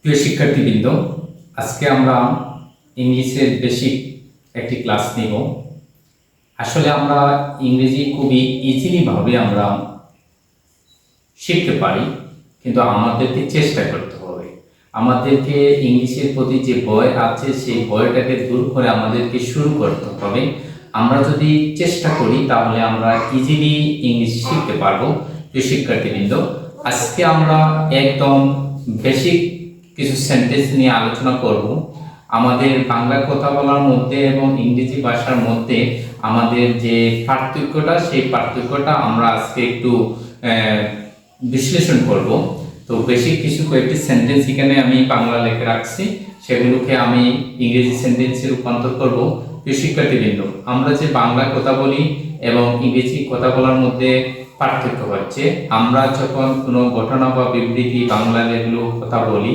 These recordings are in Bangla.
প্রিয় শিক্ষার্থীবৃন্দ, আজকে আমরা ইংলিশের বেসিক একটি ক্লাস নিব। আসলে আমরা ইংরেজি খুবই ইজিলি ভাবে আমরা শিখতে পারি, কিন্তু আমাদেরকে চেষ্টা করতে হবে। আমাদেরকে ইংলিশের প্রতি যে ভয় আছে সেই ভয়টাকে দূর করে আমাদেরকে শুরু করতে হবে। আমরা যদি চেষ্টা করি তাহলে আমরা ইজিলি ইংলিশ শিখতে পারবো। প্রিয় শিক্ষার্থীবৃন্দ, আজকে আমরা একদম বেসিক কিছু সেন্টেন্স নিয়ে আলোচনা করব। আমাদের বাংলা কথা বলার মধ্যে এবং ইংরেজি ভাষার মধ্যে আমাদের যে পার্থক্যটা, সেই পার্থক্যটা আমরা আজকে একটু বিশ্লেষণ করব। তো বেসিক কিছু কয়েকটি সেন্টেন্স এখানে আমি বাংলা লিখে রাখছি, সেগুলোকে আমি ইংরেজি সেন্টেন্সে রূপান্তর করব। প্রিয় শিক্ষার্থীবৃন্দ, আমরা যে বাংলা কথা বলি এবং ইংরেজি কথা বলার মধ্যে পার্থক্য হচ্ছে, আমরা যখন কোনো ঘটনা বা বিবৃতি বাংলা যেগুলো কথা বলি,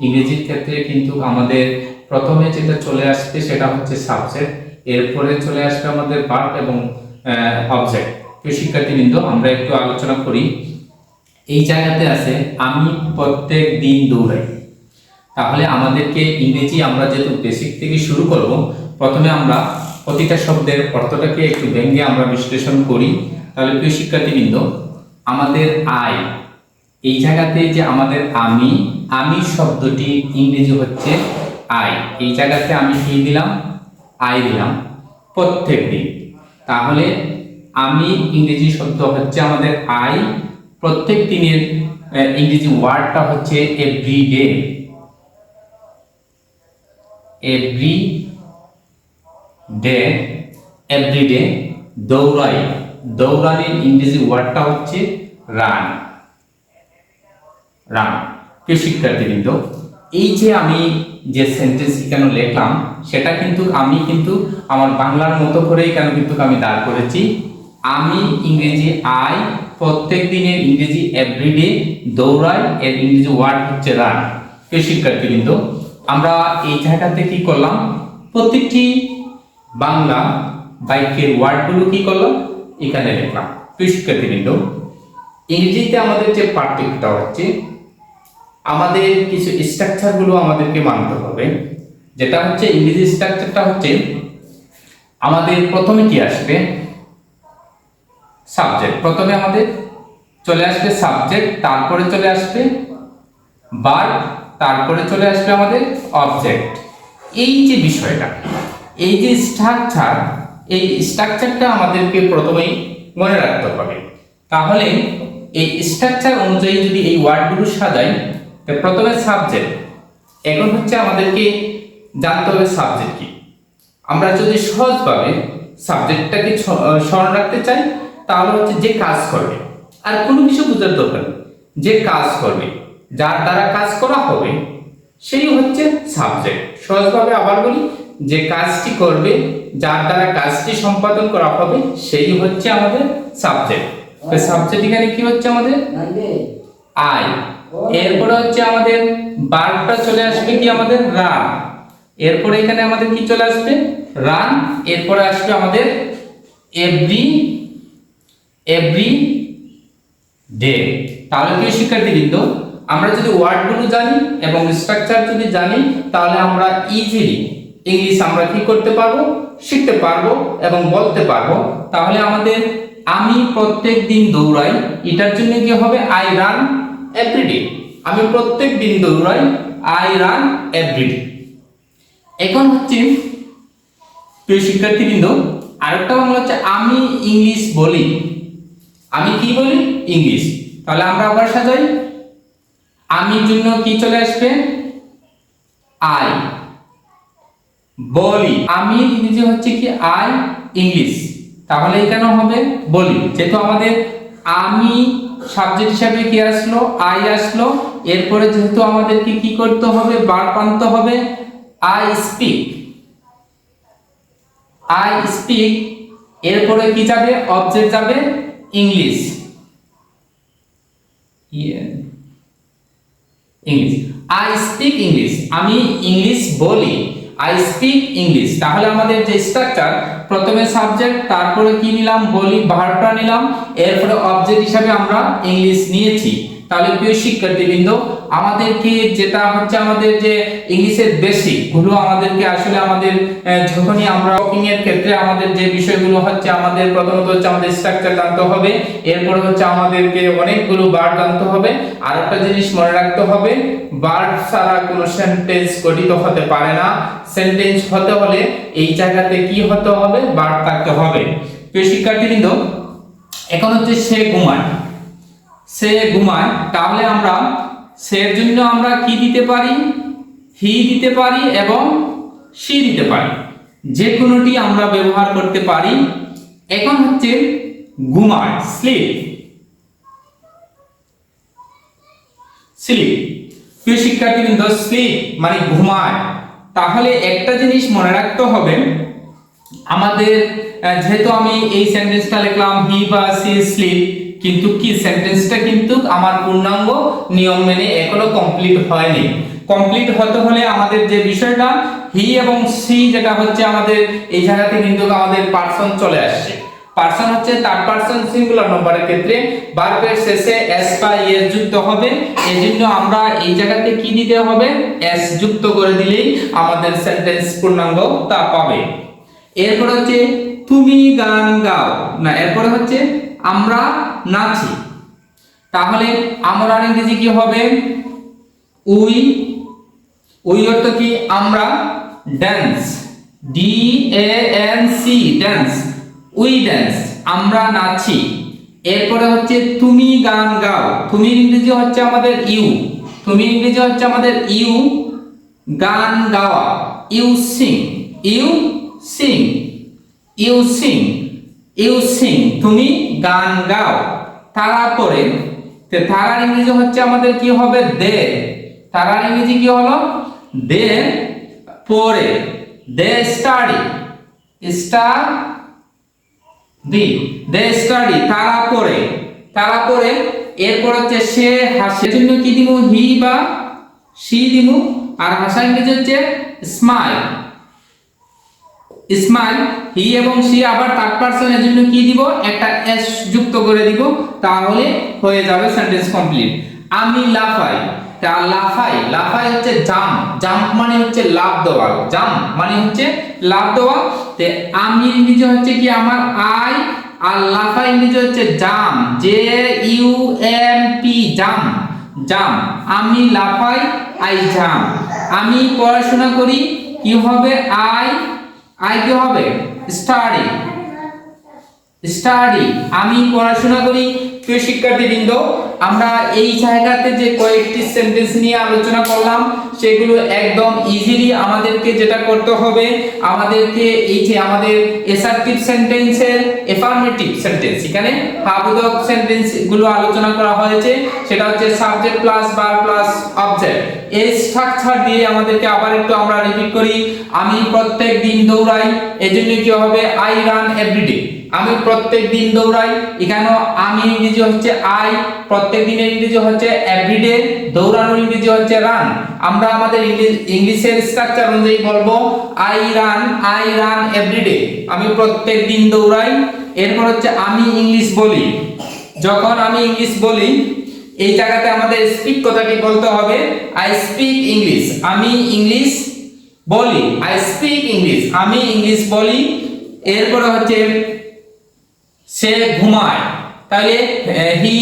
ইংরেজির ক্ষেত্রে কিন্তু আমাদের প্রথমে যেটা চলে আসবে সেটা হচ্ছে সাবজেক্ট, এরপরে চলে আসবে আমাদের ভার্ব এবং অবজেক্ট। প্রিয় শিক্ষার্থীবৃন্দ, আমরা একটু আলোচনা করি। এই জায়গাতে আছে আমি প্রত্যেক দিন দৌড়াই। তাহলে আমাদেরকে ইংরেজি আমরা যেহেতু বেসিক থেকে শুরু করব, প্রথমে আমরা প্রতিটা শব্দের অর্থটাকে একটু ভেঙে আমরা বিশ্লেষণ করি। তাহলে প্রিয় শিক্ষার্থীবৃন্দ, আমাদের আই, এই জায়গাতে যে আমাদের আমি শব্দটি ইংরেজি হচ্ছে আই। এই জায়গাতে আমি কি দিলাম? আই দিলাম। প্রত্যেক দিন, তাহলে আমি ইংরেজি শব্দ হচ্ছে আমাদের আই। প্রত্যেক দিনের ইংরেজি ওয়ার্ডটা হচ্ছে এভরিডে। এভরিডে দৌড়াই, দৌড়ানোর ইংরেজি ওয়ার্ডটা হচ্ছে রান। প্রিয় শিক্ষার্থীবৃন্দ, এই যে আমি যে সেন্টেন্স এখানে লিখলাম সেটা কিন্তু আমি আমার বাংলার মতো করেই কিন্তু আমি দাঁড় করেছি। আমি ইংরেজি আই, প্রত্যেক দিনের ইংরেজি এভরিডে, দৌড়াই, এর ইংরেজি ওয়ার্ড হচ্ছে রান। প্রিয় শিক্ষার্থীবৃন্দ, আমরা এই জায়গাতে কি করলাম? প্রত্যেকটি বাংলা বাক্যের ওয়ার্ডগুলো কি করলাম? এখানে লিখলাম। প্রিয় শিক্ষার্থীবৃন্দ, ইংরেজিতে আমাদের যে পার্থক্যটা হচ্ছে, আমাদের কিছু স্ট্রাকচার গুলো আমাদেরকে মানতে হবে। যেটা হচ্ছে ইংরেজি স্ট্রাকচারটা হচ্ছে, আমাদের প্রথমে কি আসবে? সাবজেক্ট। প্রথমে আমাদের চলে আসবে সাবজেক্ট, তারপরে চলে আসবে ভার্ব, তারপরে চলে আসবে আমাদের অবজেক্ট। এই যে বিষয়টা, এই যে স্ট্রাকচার, এই স্ট্রাকচারটা আমাদেরকে প্রথমেই মনে রাখতে হবে। তাহলে এই স্ট্রাকচার অনুযায়ী যদি এই ওয়ার্ডগুলো সাজাই, প্রথমে সাবজেক্ট। এখন হচ্ছে আমাদেরকে জানতে হবে সাবজেক্ট কি। আমরা যদি সহজভাবে সাবজেক্টটাকে স্মরণ রাখতে চাই, তাহলে হচ্ছে যে কাজ করবে, আর কোনো কিছু বোঝার দরকার নেই। যে কাজ করবে, যার দ্বারা কাজ করা হবে, সেই হচ্ছে সাবজেক্ট। সহজভাবে আবার বলি, যে কাজটি করবে, যার দ্বারা কাজটি সম্পাদন করা হবে, সেই হচ্ছে আমাদের সাবজেক্ট। তো সাবজেক্ট এখানে কি হচ্ছে আমাদের? আই। এরপরে হচ্ছে আমাদের ভার্বটা চলে আসবে কি আমাদের? রান। এরপরে এখানে আমাদের কি চলে আসবে? রান। এরপরে আসবে আমাদের এভরি ডে। তাহলে প্রিয় শিক্ষার্থীবৃন্দ, আমরা যদি ওয়ার্ডগুলো জানি এবং স্ট্রাকচার যদি জানি, তাহলে আমরা ইজিলি ইংলিশ আমরা কি করতে পারবো? শিখতে পারবো এবং বলতে পারবো। তাহলে আমাদের আমি প্রত্যেক দিন দৌড়াই, এটার জন্য কি হবে? I run everyday. আমি প্রত্যেক দিন দৌড়াই, আই রান এভরিডে। এখন হচ্ছে প্রিয় শিক্ষার্থীবৃন্দ, আরেকটা বাংলা হচ্ছে আমি ইংলিশ বলি। আমি কি বলি? ইংলিশ। তাহলে আমরা আবার সাজাই, আমির জন্য কি চলে আসবে? আই। বলি, আমি ইংরেজি হচ্ছে কি আই, ইংলিশ। তাহলে এখানে হবে বলি। যেহেতু আমাদের আমি সাবজেক্ট হিসাবে কি আসলো? আই আসলো। এরপরে যেহেতু আমাদেরকে কি করতে হবে? ভার্ব আনতে হবে। I speak. এরপরে কি যাবে? অবজেক্ট যাবে ইংলিশ। I speak English. আমি ইংলিশ বলি, আই স্পিক ইংলিশ। তাহলে আমাদের যে স্ট্রাকচার, প্রথমে সাবজেক্ট, তারপরে কি নিলাম? বলি, ভার্বটা নিলাম, এরপরে অবজেক্ট হিসাবে আমরা ইংলিশ নিয়েছি। তাহলে প্রিয় শিক্ষার্থীবৃন্দ, আমাদেরকে যেটা হচ্ছে আমাদের যে ইংলিশের বেসিক গুলো আমাদেরকে আসলে আমাদের যখনই আমরা টকিং এর ক্ষেত্রে আমাদের যে বিষয়গুলো হচ্ছে আমাদের প্রথমত হচ্ছে আমাদের স্ট্রাকচার জানতে হবে, এরপর হচ্ছে আমাদেরকে অনেকগুলো ভার্ব জানতে হবে। আর একটা জিনিস মনে রাখতে হবে, ভার্ব ছাড়া কোনো সেন্টেন্স গঠিত হতে পারে না। সেন্টেন্স হতে হলে এই জায়গাতে কি হতে হবে, ভার্ব থাকতে হবে। প্রিয় শিক্ষার্থীবৃন্দ, এখন হচ্ছে সে ঘুমায়, সে ঘুমায়, তাহলে আমরা সের জন্য আমরা কি দিতে পারি, হি দিতে পারি এবং সি দিতে পারি, যে কোনোটি আমরা ব্যবহার করতে পারি। এখন হচ্ছে ঘুমায়, স্লিপ, স্লিপ। প্রিয় শিক্ষার্থীবৃন্দ, স্লিপ মানে ঘুমায়। তাহলে একটা জিনিস মনে রাখতে হবে, আমাদের যেহেতু আমি এই সেন্টেন্সটা লিখলাম হি বা সি স্লিপ, কিন্তু কি সেন্টেন্সটা কিন্তু আমার পূর্ণাঙ্গ নিয়ম মেনে এখনো কমপ্লিট হয়নি। কমপ্লিট হতে হলে আমাদের যে বিষয়টা হি এবং সি, যেটা হচ্ছে আমাদের এই জায়গাতে কিন্তু আমাদের পারসন চলে আসছে। পারসন হচ্ছে থার্ড পারসন সিঙ্গুলার নম্বরের ক্ষেত্রে ভার্বের শেষে এস বা এস যুক্ত হবে। এজন্য আমরা এই জায়গাতে কি দিতে হবে, এস যুক্ত করে দিলেই আমাদের সেন্টেন্স পূর্ণাঙ্গতা পাবে। এরপর হচ্ছে তুমি গান গাও, না এরপর হচ্ছে আমরা নাচি। তাহলে আমরা ইংরেজি কি হবে, উই, উই অর্থ কি আমরা, dance, D A N C, dance, we dance, আমরা নাচি। এরপরে হচ্ছে তুমি গান গাও, তুমি ইংরেজি হচ্ছে আমাদের ইউ, তুমি ইংরেজি হচ্ছে আমাদের ইউ, গান গাওয়া, you sing, you sing, you sing, you sing, তুমি গান গাও। তারপরে তারার ইংরেজি হচ্ছে আমাদের কি হবে, দে, তারার ইংরেজি কি হলো, দে, পরে, they study, study, they study, তারা পরে, তারা পরে। এরপর হচ্ছে সে হাসে, জন্য কি দিব, হি বা সি দিব। আর হাসা ইংরেজি হচ্ছে স্মাইল, স্মাইল, হি এবং সি আবার থার্ড পারসনের জন্য কি দিব, একটা এস যুক্ত করে দিব, তাহলে হয়ে যাবে সেন্টেন্স কমপ্লিট। আমি লাফাই, তা লাফাই, লাফাই হচ্ছে জাম্প, জাম্প মানে হচ্ছে লাফ দেওয়া, জাম্প মানে হচ্ছে লাফ দেওয়া। তে আমি ইংরেজি হচ্ছে কি আমার আই, আর লাফাই ইংরেজি হচ্ছে jump, J U M P, jump, jump. আমি লাফাই, আই জাম্প। আমি পড়াশোনা করি, কি হবে, আই, আই কি হবে, স্টাডি, স্টাডি, আমি পড়াশোনা করি। প্রিয় শিক্ষার্থীবৃন্দ, আমরা এই জায়গাতে যে কয়েকটি সেন্টেন্স নিয়ে আলোচনা করলাম, সেগুলো একদম ইজিলি আমাদেরকে যেটা করতে হবে, আমাদেরকে এই যে আমাদের অ্যাসার্টিভ সেন্টেন্সের অ্যাফার্মেটিভ সেন্টেন্স, এখানে হাবোধক সেন্টেন্স গুলো আলোচনা করা হয়েছে, সেটা হচ্ছে subject plus verb plus object. এই স্ট্রাকচার দিয়ে আমাদেরকে আবার একটু আমরা রিপিট করি। আমি প্রত্যেক দিন দৌড়াই, এজন্য কি হবে, আই রান এভরিডে, আমি প্রত্যেক দিন দৌড়াই। এখানে আমি ইংরেজি হচ্ছে আই, প্রত্যেক দিনের ইংরেজি হচ্ছে এভরিডে, দৌড়ানোর ইংরেজি হচ্ছে রান। আমরা আমাদের ইংলিশের স্ট্রাকচার অনুযায়ী বলবো আই রান এভরিডে, আমি প্রত্যেক দিন দৌড়াই। এরপর হচ্ছে আমি ইংলিশ বলি, যখন আমি ইংলিশ বলি এই জায়গাতে আমাদের স্পিক কথাটি বলতে হবে, আই স্পিক ইংলিশ, আমি ইংলিশ বলি, আই স্পিক ইংলিশ, আমি ইংলিশ বলি। এরপর হচ্ছে সে ঘুমায়, তাহলে হি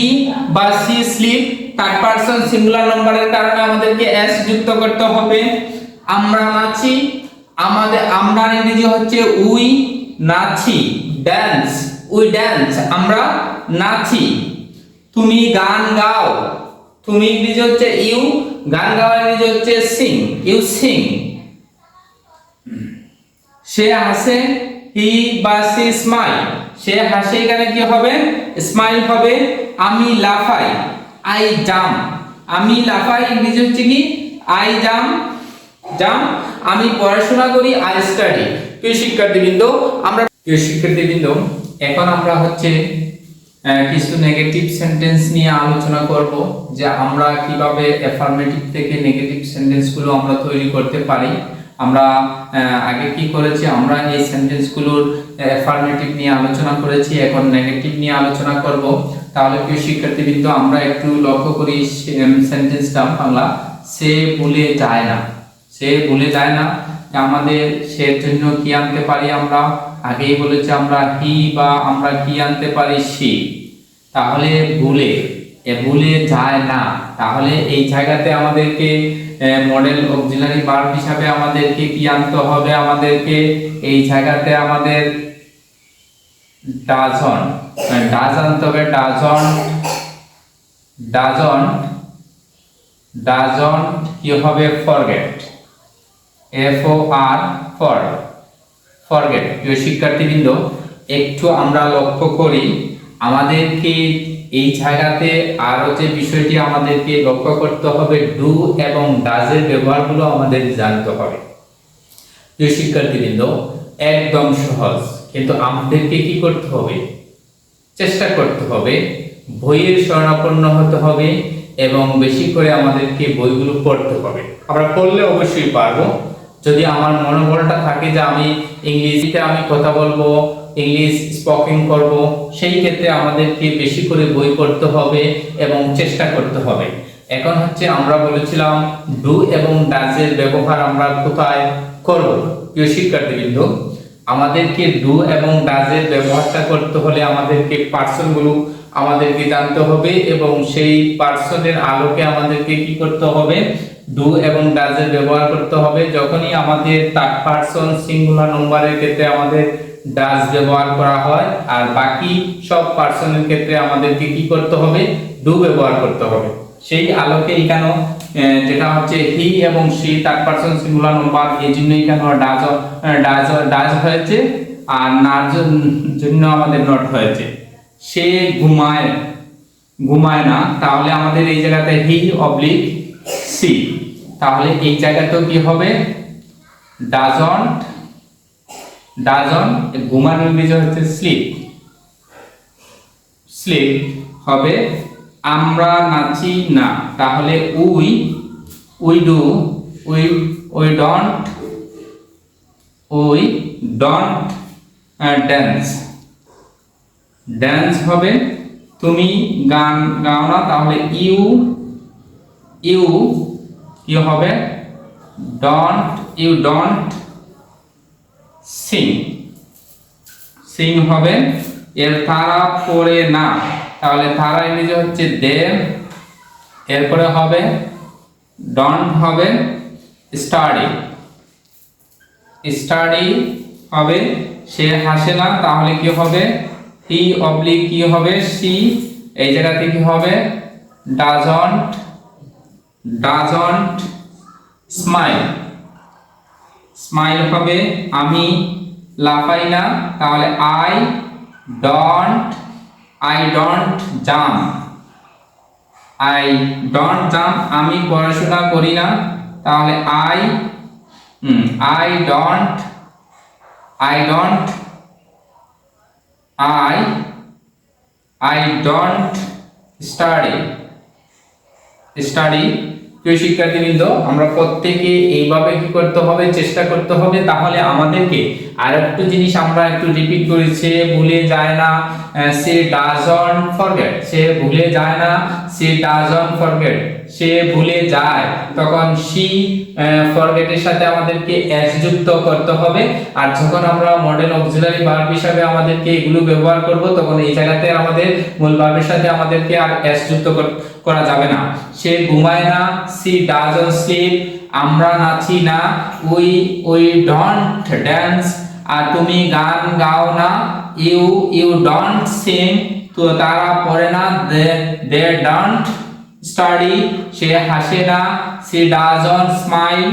বা she sleep, third person singular নম্বরের কারণে আমাদেরকে এস যুক্ত করতে হবে। আমরা নাচি, আমাদের আমরা ইংরেজি হচ্ছে উই, নাচি, ড্যান্স, উই ড্যান্স, আমরা নাচি। তুমি গান গাও, তুমি ইংরেজি হচ্ছে ইউ, গান গাওয়া ইংরেজি হচ্ছে সিং, ইউ সিং। সে হাসে, হি বা সি স্মাইল, সে হাসে, এখানে কি হবে, স্মাইল হবে। আমি লাফাই, আই জাম্প, আমি লাফাই ইংরেজি হচ্ছে কি আই জাম্প, জাম্প। আমি পড়াশোনা করি, আই স্টাডি। প্রিয় শিক্ষার্থীবৃন্দ, এখন আমরা হচ্ছে কিছু নেগেটিভ সেন্টেন্স নিয়ে আলোচনা করব, যে আমরা কিভাবে অ্যাফার্মেটিভ থেকে নেগেটিভ সেন্টেন্সগুলো আমরা তৈরি করতে পারি। আমরা আগে কি করেছি, আমরা এই সেন্টেন্সগুলোর অ্যাফার্মেটিভ নিয়ে আলোচনা করেছি, এখন নেগেটিভ নিয়ে আলোচনা করব। তাহলে প্রিয় শিক্ষার্থীবৃন্দ আমরা একটু লক্ষ্য করি সেন্টেন্সটা বাংলা। সে ভুলে যায় না, সে ভুলে যায় না। আমাদের সে জন্য কি আনতে পারি আমরা? আগেই বলেছি আমরা হি, বা আমরা কি আনতে পারি? সি। তাহলে ভুলে যায় না, তাহলে এই জায়গাতে আমাদেরকে মডেল অক্সিলারি ভার্ব হিসাবে আমাদেরকে কি আনতে হবে? আমাদেরকে এই জায়গাতে আমাদের ডাজ আনতে হবে। ডাজন্ট কি হবে? Forget, FOR forget. প্রিয় শিক্ষার্থীবৃন্দ, একটু আমরা লক্ষ্য করি, আমাদেরকে এই জায়গাতে আরো যে বিষয়টি আমাদেরকে লক্ষ্য করতে হবে, ডু এবং ডাজের ব্যবহারগুলো আমাদের জানতে হবে। প্রিয় শিক্ষার্থীবৃন্দ, একদম সহজ, কিন্তু আমাদেরকে কি করতে হবে? চেষ্টা করতে হবে, বইয়ের শরণাপন্ন হতে হবে এবং বেশি করে আমাদেরকে বইগুলো পড়তে হবে। আমরা পড়লে অবশ্যই পারবো। যদি আমার মনোবলটা থাকে যে আমি ইংরেজিতে আমি কথা বলবো, ইংলিশ স্পিকিং করব, সেই ক্ষেত্রে আমাদেরকে বেশি করে বই পড়তে হবে এবং চেষ্টা করতে হবে। এখন হচ্ছে আমরা বলেছিলাম ডু এবং ডাজের ব্যবহার আমরা কোথায় করব? প্রিয় শিক্ষার্থীবৃন্দ, আমাদেরকে ডু এবং ডাজের ব্যবহারটা করতে হলে আমাদেরকে পার্সনগুলো আমাদেরকে জানতে হবে এবং সেই পার্সনের আলোকে আমাদেরকে কি করতে হবে? ডু এবং ডাজের ব্যবহার করতে হবে। যখনই আমাদের থার্ড পারসন সিঙ্গুলার নাম্বারের ক্ষেত্রে আমাদের ডাজ ব্যবহার করা হয়, আর বাকি সব পার্সনের ক্ষেত্রে আমাদেরকে কি করতে হবে? ডু ব্যবহার করতে হবে। সেই আলোকে এখানে যেটা হচ্ছে হি এবং she third person singular number, এই জন্য এখানে ডাজ হয়েছে, আর নার জন্য আমাদের নট হয়েছে। সে ঘুমায় না, তাহলে আমাদের এই জায়গাতে হি অবলিক সি, তাহলে এই জায়গাতেও কি হবে? ডাজন্ট ঘুমানোর ইংরেজি হচ্ছে স্লিপ হবে। আমরা নাচি না, তাহলে উই ডোন্ট ড্যান্স হবে। তুমি গান গাও না, তাহলে ইউ কি হবে? ডোন্ট সিং হবে। এর তারা পড়ে না, তাহলে তারা ইংরেজি হচ্ছে দে। এরপরে হবে ডোন্ট হবে স্টাডি হবে। সে হাসে না, তাহলে কি হবে? হি অবলিক কি হবে? সি। এই জায়গাতে কি হবে? ডাজন্ট স্মাইল হবে। আমি লাফাই না, তাহলে আই ডোন্ট জাম্প। আমি পড়াশোনা করি না, তাহলে আই ডোন্ট স্টাডি। প্রিয় শিক্ষার্থীবৃন্দ, আমরা প্রত্যেকে এইভাবে কি করতে হবে? চেষ্টা করতে হবে। তাহলে আমাদেরকে আরেকটু জিনিস আমরা একটু রিপিট করি। সে ভুলে যায় না, সে ডাজন্ট ফরগেট। সে ভুলে যায় না, সে ডাজন্ট ফরগেট। সে ভুলে যায়, তখন সি ফরগেটের সাথে আমাদেরকে এস যুক্ত করতে হবে। আর যখন আমরা মডেল অক্সিলারি ভার্ব হিসাবে আমাদেরকে এগুলো ব্যবহার করব, তখন এই জায়গাতে আমাদের মূল ভার্বের সাথে আমাদেরকে আর এস যুক্ত করা যাবে না। সে ঘুমায় না, সি ডাজন্ট স্লিপ। আমরা নাচি না, উই ডোন্ট ড্যান্স। আর তুমি গান গাও না, ইউ ডোন্ট সিং। তো তারা পড়ে না, দে ডোন্ট স্টাডি। সে হাসে না, সি ডাজন্ট স্মাইল।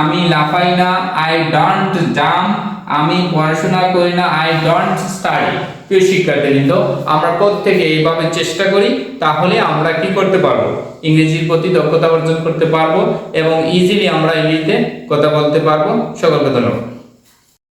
আমি লাফাই না, আই ডোন্ট জাম্প। আমি পড়াশোনা করি না, আই ডোন্ট স্টাডি। প্রিয় শিক্ষার্থীবৃন্দ, আমরা প্রত্যেকে এইভাবে চেষ্টা করি, তাহলে আমরা কি করতে পারবো? ইংরেজির প্রতি দক্ষতা অর্জন করতে পারবো এবং ইজিলি আমরা ইংরেজিতে কথা বলতে পারবো। সকলকে ধন্যবাদ।